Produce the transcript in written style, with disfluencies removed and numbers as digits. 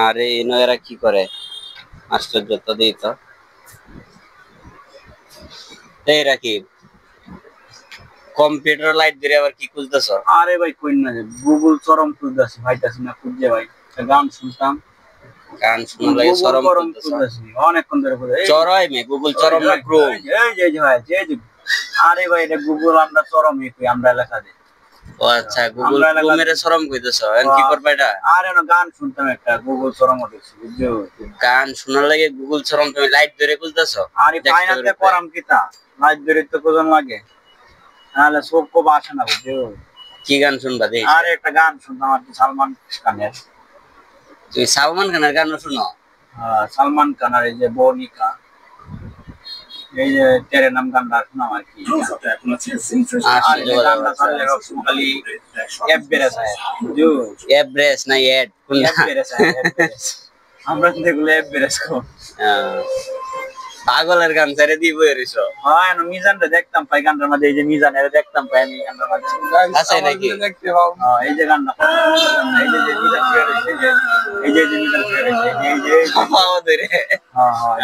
আরে এরা কি করে আশ্চর্য তো দিই তো এই রাখি কম্পিউটার লাইট দিয়ে আবার কি খুঁজতেছ? আরে ভাই কই না গুগল চরম খুঁজতেছি ভাইতাছি না খুঁজে ভাই গান শুনতাম গান শোনা লাগে চরম খুঁজতেছ অনেকক্ষণ ধরে চরম গুগল চরম না ক্রোম? এই যে ভাই এই যে আরে ভাই এটা গুগল আমরা চরম কই আমরা এলাকা দে। ও আচ্ছা গুগল ক্রোমের চরম কইতেছ এখন কি করবা এটা? আরে না গান শুনতাম একটা গুগল চরম হতেছে বুঝছো গান শোনার লাগে গুগল চরম তুমি লাইট ধরে খুঁজতেছ? আরে ফাইনাতে করাম কিতা লাইট ধরে তো কোজন লাগে নাহলে সব কো আসে না বুঝছো। কি গান শুনবা দেই? আরে একটা গান শুনতাম আর সালমান খানের। তুই সালমান খানের গান শুনো? সালমান খান আর এই যে বনিকা এই যে তেরে নাম গানটা শোনাম আর কি খালি এভারেস্ট जो এভারেস্ট না এড কোনটা? আমরা যেগুলো এভারেস্ট কো পাগলের গান ছেড়ে দিব এরিছো। হ্যাঁ না মিজানটা দেখতাম পাই গানটার মধ্যে এই যে মিজানের দেখতাম পাই আমি গানটার মধ্যে আছে নাকি? দেখতে পাও এই যে গানটা এই যে মিজান এই যে মিজান এই যে পাওয়া ধরে হ্যাঁ হ্যাঁ